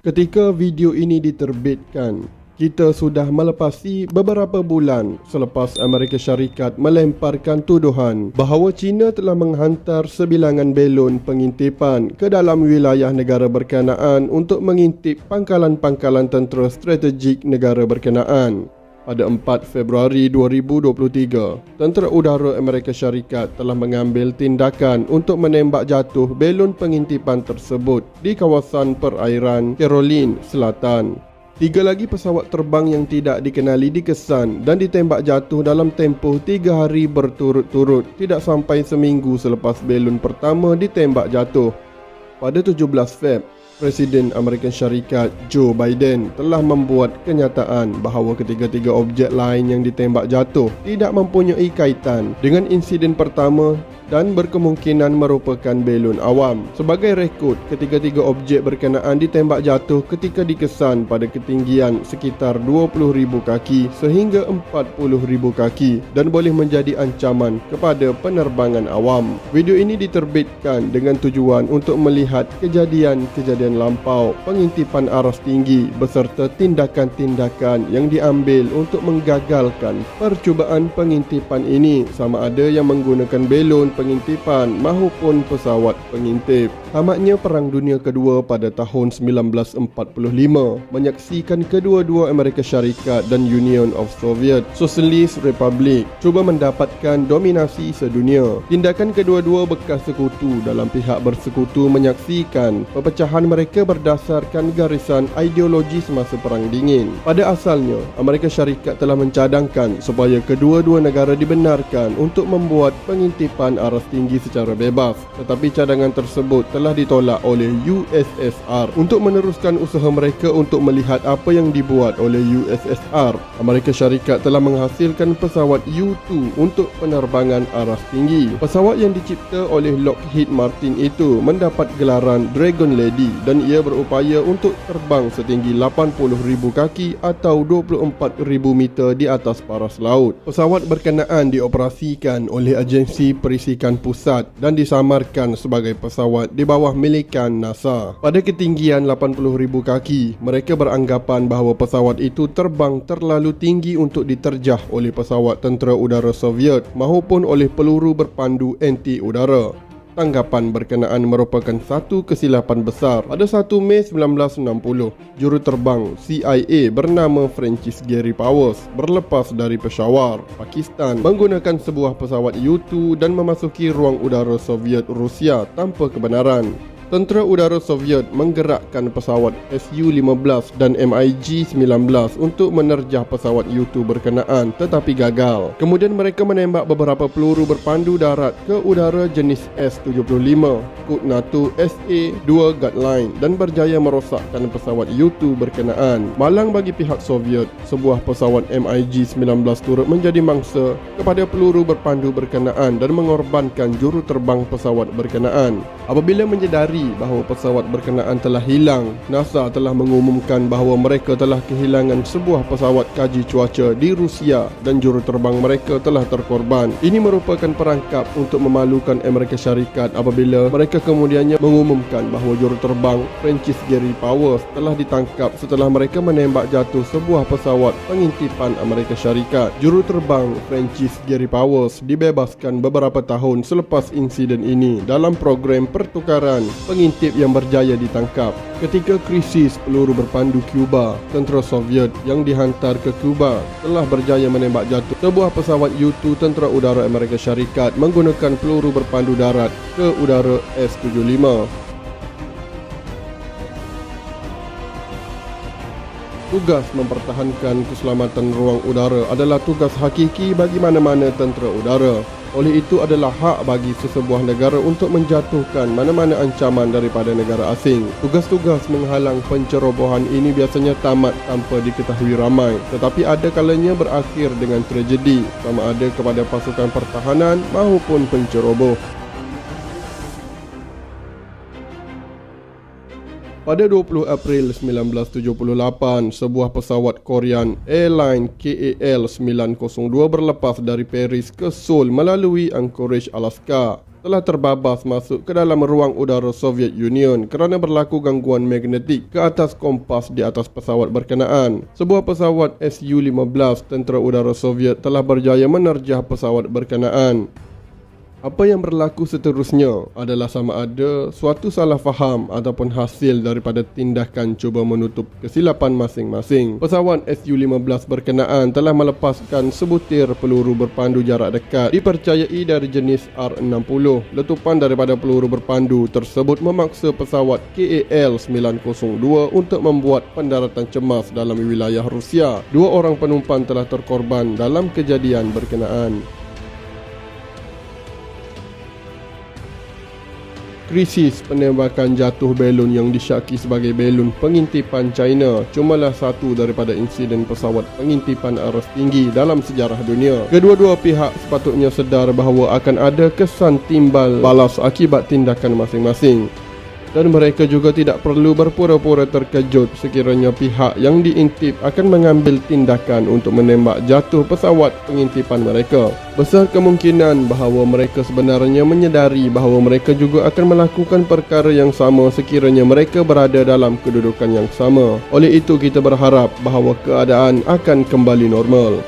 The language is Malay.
Ketika video ini diterbitkan, kita sudah melepasi beberapa bulan selepas Amerika Syarikat melemparkan tuduhan bahawa China telah menghantar sebilangan belon pengintipan ke dalam wilayah negara berkenaan untuk mengintip pangkalan-pangkalan tentera strategik negara berkenaan. Pada 4 Februari 2023, Tentera Udara Amerika Syarikat telah mengambil tindakan untuk menembak jatuh belon pengintipan tersebut di kawasan perairan Caroline Selatan. 3 lagi pesawat terbang yang tidak dikenali dikesan dan ditembak jatuh dalam tempoh 3 hari berturut-turut, tidak sampai seminggu selepas belon pertama ditembak jatuh. Pada 17 Feb, Presiden Amerika Syarikat Joe Biden telah membuat kenyataan bahawa ketiga-tiga objek lain yang ditembak jatuh tidak mempunyai kaitan dengan insiden pertama dan berkemungkinan merupakan belon awam. Sebagai rekod, ketiga-tiga objek berkenaan ditembak jatuh ketika dikesan pada ketinggian sekitar 20,000 kaki sehingga 40,000 kaki dan boleh menjadi ancaman kepada penerbangan awam. Video ini diterbitkan dengan tujuan untuk melihat kejadian-kejadian lampau pengintipan aras tinggi beserta tindakan-tindakan yang diambil untuk menggagalkan percubaan pengintipan ini, sama ada yang menggunakan belon pengintipan maupun pesawat pengintip. Tamatnya Perang Dunia Kedua pada tahun 1945 menyaksikan kedua-dua Amerika Syarikat dan Union of Soviet Socialist Republic cuba mendapatkan dominasi sedunia. Tindakan kedua-dua bekas sekutu dalam pihak bersekutu menyaksikan pepecahan mereka berdasarkan garisan ideologi semasa Perang Dingin. Pada asalnya, Amerika Syarikat telah mencadangkan supaya kedua-dua negara dibenarkan untuk membuat pengintipan aras tinggi secara bebas, tetapi cadangan tersebut telah ditolak oleh USSR. Untuk meneruskan usaha mereka untuk melihat apa yang dibuat oleh USSR, Amerika Syarikat telah menghasilkan pesawat U-2 untuk penerbangan aras tinggi. Pesawat yang dicipta oleh Lockheed Martin itu mendapat gelaran Dragon Lady dan ia berupaya untuk terbang setinggi 80,000 kaki atau 24,000 meter di atas paras laut. Pesawat berkenaan dioperasikan oleh Agensi Perisikan Pusat dan disamarkan sebagai pesawat di bawah milikan NASA. Pada ketinggian 80,000 kaki, mereka beranggapan bahawa pesawat itu terbang terlalu tinggi untuk diterjah oleh pesawat tentera udara Soviet maupun oleh peluru berpandu anti-udara. Tanggapan berkenaan merupakan satu kesilapan besar. Pada 1 Mei 1960, juruterbang CIA bernama Francis Gary Powers berlepas dari Peshawar, Pakistan menggunakan sebuah pesawat U-2 dan memasuki ruang udara Soviet Rusia tanpa kebenaran. Tentera Udara Soviet menggerakkan pesawat Su-15 dan MiG-19 untuk menerjah pesawat U-2 berkenaan tetapi gagal. Kemudian mereka menembak beberapa peluru berpandu darat ke udara jenis S-75, kod NATO SA-2 Guideline dan berjaya merosakkan pesawat U-2 berkenaan. Malang bagi pihak Soviet, sebuah pesawat MiG-19 turut menjadi mangsa kepada peluru berpandu berkenaan dan mengorbankan juruterbang pesawat berkenaan. Apabila menyedari bahawa pesawat berkenaan telah hilang, NASA telah mengumumkan bahawa mereka telah kehilangan sebuah pesawat kaji cuaca di Rusia dan juruterbang mereka telah terkorban. Ini merupakan perangkap untuk memalukan Amerika Syarikat apabila mereka kemudiannya mengumumkan bahawa juruterbang Francis Gary Powers telah ditangkap setelah mereka menembak jatuh sebuah pesawat pengintipan Amerika Syarikat. Juruterbang Francis Gary Powers dibebaskan beberapa tahun selepas insiden ini dalam program pertukaran pengintip yang berjaya ditangkap. Ketika krisis peluru berpandu Cuba, tentera Soviet yang dihantar ke Cuba telah berjaya menembak jatuh sebuah pesawat U-2 tentera udara Amerika Syarikat menggunakan peluru berpandu darat ke udara S-75. Tugas mempertahankan keselamatan ruang udara adalah tugas hakiki bagi mana-mana tentera udara. Oleh itu adalah hak bagi sesebuah negara untuk menjatuhkan mana-mana ancaman daripada negara asing. Tugas-tugas menghalang pencerobohan ini biasanya tamat tanpa diketahui ramai, tetapi ada kalanya berakhir dengan tragedi, sama ada kepada pasukan pertahanan maupun penceroboh. Pada 20 April 1978, sebuah pesawat Korean Airline KAL-902 berlepas dari Paris ke Seoul melalui Anchorage, Alaska. telah terbabas masuk ke dalam ruang udara Soviet Union kerana berlaku gangguan magnetik ke atas kompas di atas pesawat berkenaan. Sebuah pesawat Su-15 tentera udara Soviet telah berjaya menerjah pesawat berkenaan. Apa yang berlaku seterusnya adalah sama ada suatu salah faham ataupun hasil daripada tindakan cuba menutup kesilapan masing-masing. Pesawat Su-15 berkenaan telah melepaskan sebutir peluru berpandu jarak dekat dipercayai dari jenis R-60. Letupan daripada peluru berpandu tersebut memaksa pesawat KAL-902 untuk membuat pendaratan cemas dalam wilayah Rusia. 2 orang penumpang telah terkorban dalam kejadian berkenaan. Krisis penembakan jatuh belon yang disyaki sebagai belon pengintipan China cumalah satu daripada insiden pesawat pengintipan aras tinggi dalam sejarah dunia. Kedua-dua pihak sepatutnya sedar bahawa akan ada kesan timbal balas akibat tindakan masing-masing. Dan mereka juga tidak perlu berpura-pura terkejut sekiranya pihak yang diintip akan mengambil tindakan untuk menembak jatuh pesawat pengintipan mereka. Besar kemungkinan bahawa mereka sebenarnya menyedari bahawa mereka juga akan melakukan perkara yang sama sekiranya mereka berada dalam kedudukan yang sama. Oleh itu kita berharap bahawa keadaan akan kembali normal.